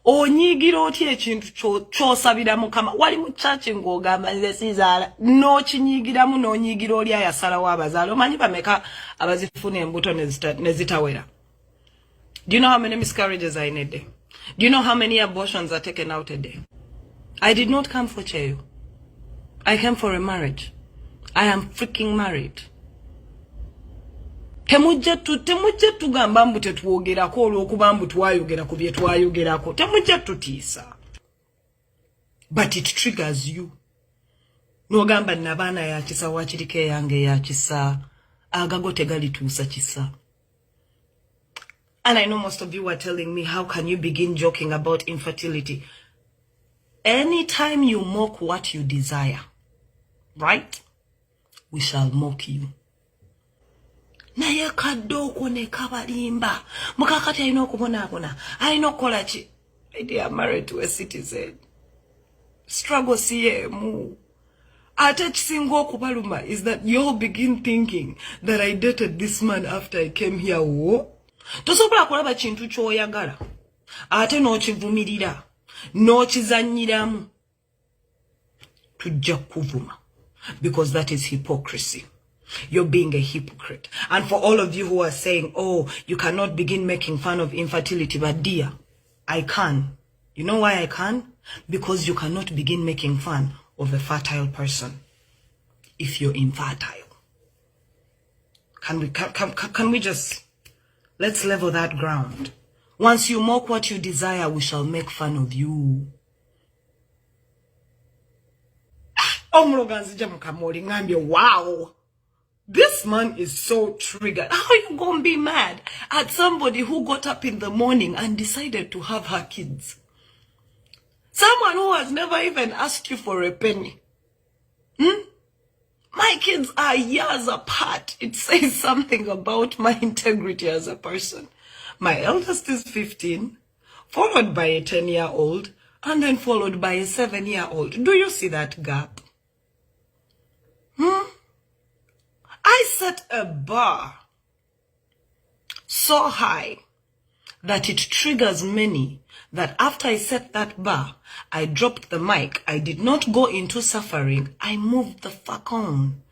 onyigira otya ekintu kyosabira mukama wali mu church ng'ogamba nze sizaala n'okinyigiramu n'onyigira oli ayasalawo abazaala omanyi bameka abazifuna embuto nezitawera. Do you know how many miscarriages are in a day? Do you know how many abortions are taken out a day? I did not come for cheyo. I came for a marriage. I am freaking married. Temujja tugamba mbu tetuwogerako olw'okuba mbu twayogera ku bye twayogerako. Temujja tutiisa. But it triggers you. N'ogamba nabaana ya kisa wakiriko eyange ya kisa. Agago tegalituusa kisa. And I know most of you are telling me, how can you begin joking about infertility? Anytime you mock what you desire, right? We shall mock you. Naye kadoko ne kabalimba. Mukakati alina okubonabona. Alina okukola ki? They are married to a citizen. Struggle CMU. Ate kisinga okubaluma is that you all begin thinking that I dated this man after I came here. Wo? Tosobola kulaba kintu kyoyagala. Ate n'okivumirira. N'okizanyiramu. Tujja kuvuma. Because that is hypocrisy. You're being a hypocrite. And for all of you who are saying, oh, you cannot begin making fun of infertility, but dear, I can. You know why I can? Because you cannot begin making fun of a fertile person if you're infertile. Can we just, let's level that ground. Once you mock what you desire, we shall make fun of you. Wow. This man is so triggered. How are you going to be mad at somebody who got up in the morning and decided to have her kids? Someone who has never even asked you for a penny. My kids are years apart. It says something about my integrity as a person. My eldest is 15, followed by a 10-year-old, and then followed by a 7-year-old. Do you see that gap? I set a bar so high that it triggers many, that after I set that bar, I dropped the mic. I did not go into suffering. I moved the fuck on.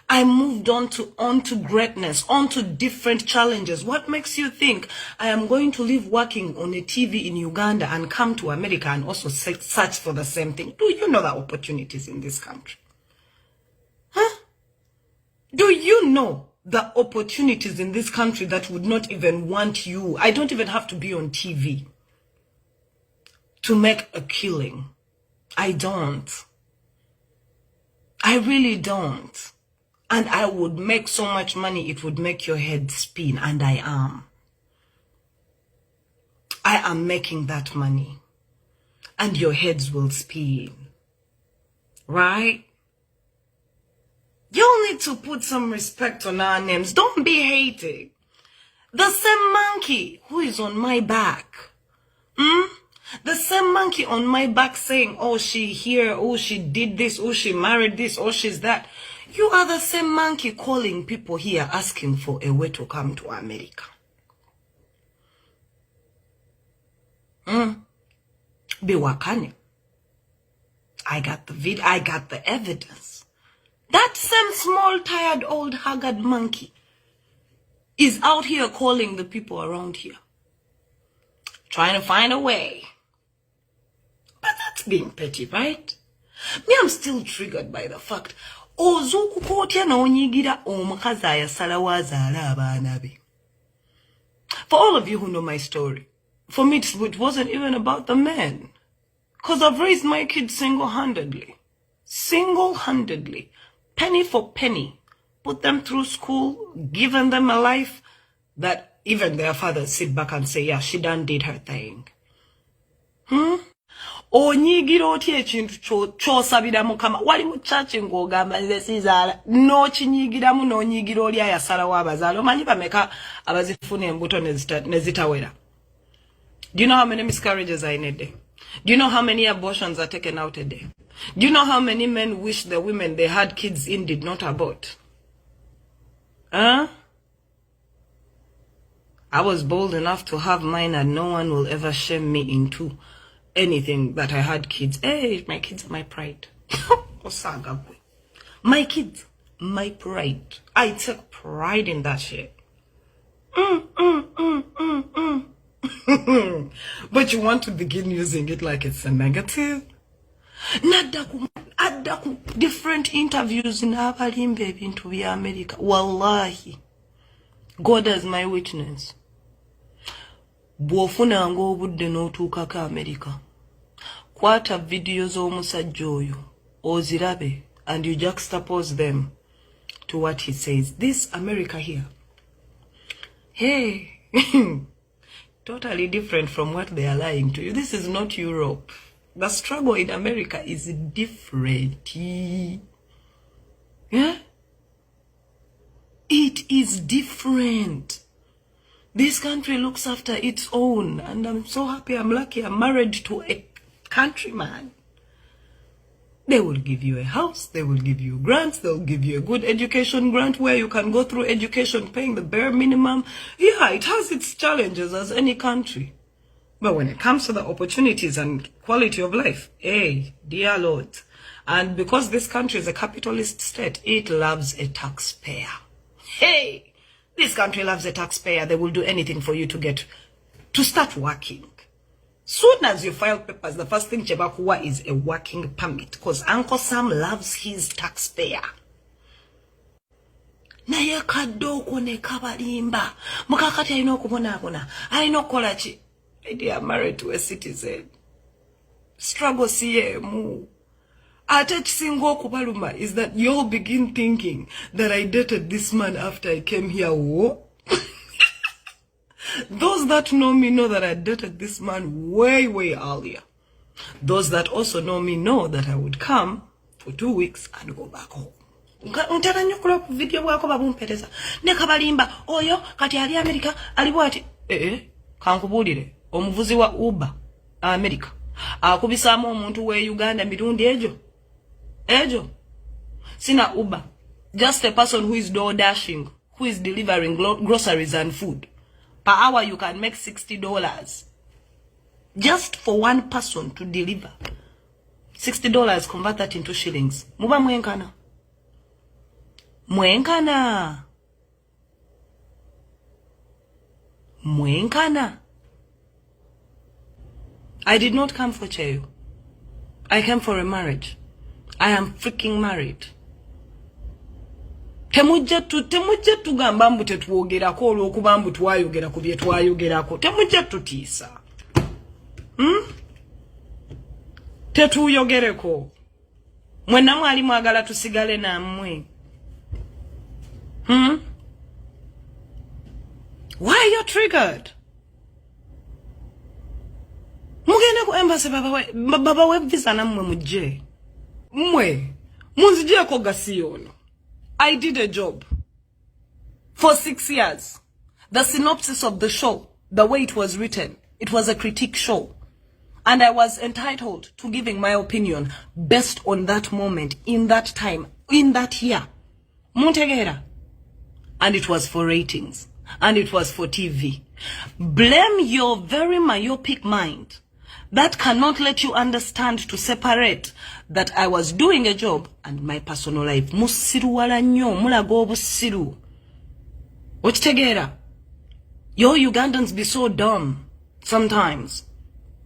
I moved on to greatness, on to different challenges. What makes you think I am going to leave working on a TV in Uganda and come to America and also search for the same thing? Do you know the opportunities in this country? Do you know the opportunities in this country that would not even want you? I don't even have to be on TV to make a killing. I don't. I really don't. And I would make so much money, it would make your head spin. And I am. I am making that money. And your heads will spin. Right? Y'all need to put some respect on our names. Don't be hating. The same monkey who is on my back. The same monkey on my back saying, oh, she here, oh, she did this, oh, she married this, oh, she's that. You are the same monkey calling people here asking for a way to come to America. Biwakane. I got the video, I got the evidence. That same small, tired, old, haggard monkey is out here calling the people around here. Trying to find a way. But that's being petty, right? Me, I'm still triggered by the fact, for all of you who know my story, for me, it wasn't even about the men. Because I've raised my kids single-handedly. Single-handedly. Penny for penny, put them through school, given them a life that even their fathers sit back and say, yeah, she done did her thing. Onyigira otya ekintu kyosabira mukama wali mu church ng'ogamba nze sizaala n'okinyigiramu n'onyigira oli ayasalawo abazaala omanyi bameka abazifuna embuto nezitawera. Do you know how many miscarriages are in a day? Do you know how many abortions are taken out a day? Do you know how many men wish the women they had kids in did not abort? I was bold enough to have mine, and no one will ever shame me into anything that I had kids. Hey, my kids are my pride. My kids, my pride. I take pride in that shit. But you want to begin using it like it's a negative? Different interviews in abalimbe into the America. Wallahi. God is my witness. Bwofuna ngo obudde n'otuuka ka America. Kwata videos z'omusajja oyo ozirabe, and you juxtapose them to what he says. This America here, hey, totally different from what they are lying to you. This is not Europe. The struggle in America is different. Yeah? It is different. This country looks after its own, and I'm so happy, I'm lucky, I'm married to a countryman. They will give you a house, they will give you grants, they'll give you a good education grant where you can go through education paying the bare minimum. Yeah, it has its challenges as any country. But when it comes to the opportunities and quality of life, hey, dear Lord. And because this country is a capitalist state, it loves a taxpayer. Hey! This country loves a taxpayer. They will do anything for you to start working. Soon as you file papers, the first thing Chebakuwa is a working permit, because Uncle Sam loves his taxpayer. Naye kadoko ne kabalimba. Mukakati alina okubonabona. Alina okukola ki? They are married to a citizen. Struggle CMU. Ate kisinga okubaluma is that you'll begin thinking that I dated this man after I came here. Whoa. Those that know me know that I dated this man way, way earlier. Those that also know me know that I would come for 2 weeks and go back home. Ntera nyokola video wako babumpereza. Ne kabalimba oyo kati ali America ali bwati. Kankubulire omuvuzi wa Uber America akubisaamu omuntu we Uganda mirundi ejo sina Uber, just a person who is door dashing, who is delivering groceries and food. Per hour you can make $60 just for one person to deliver. $60, convert that into shillings. Muba mwenkana I did not come for Cheyo. I came for a marriage. I am freaking married. Temujja tugamba mbu tetuwogerako olw'okuba mbu twayogera ku bye twayogerako. Temujja tutiisa. Tetuyogereko. Mwenna mwali mwagala tusigale nammwe. Why are you triggered? Mugende ku embassy baba we visa nammwe mujje. Mwe munzijeko gasiyono. I did a job for 6 years. The synopsis of the show, the way it was written, it was a critique show. And I was entitled to giving my opinion based on that moment, in that time, in that year. Muntegera. And it was for ratings. And it was for TV. Blame your very myopic mind that cannot let you understand to separate that I was doing a job and my personal life. Musiru wala nnyo, mulago obusiru. Okitegera? Yo Ugandans be so dumb sometimes.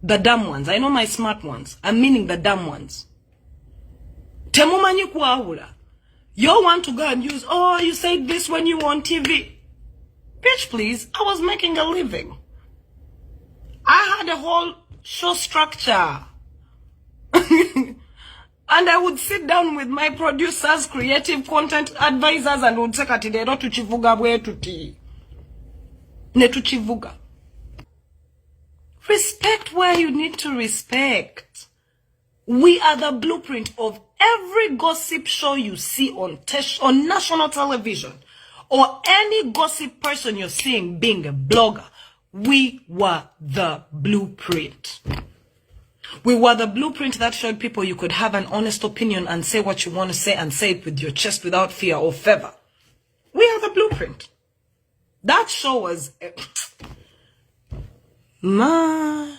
The dumb ones. I know my smart ones. I'm meaning the dumb ones. Temumanyi kwawula. You want to go and use, oh, you said this when you were on TV. Bitch, please. I was making a living. I had a whole show structure. And I would sit down with my producers, creative content advisors, and would say katidero tuchivuga bwe tuti. Ne tuchivuga. Respect where you need to respect. We are the blueprint of every gossip show you see on national television, or any gossip person you're seeing being a blogger. We were the blueprint. We were the blueprint that showed people you could have an honest opinion and say what you want to say and say it with your chest without fear or favor. We are the blueprint. That show was... man.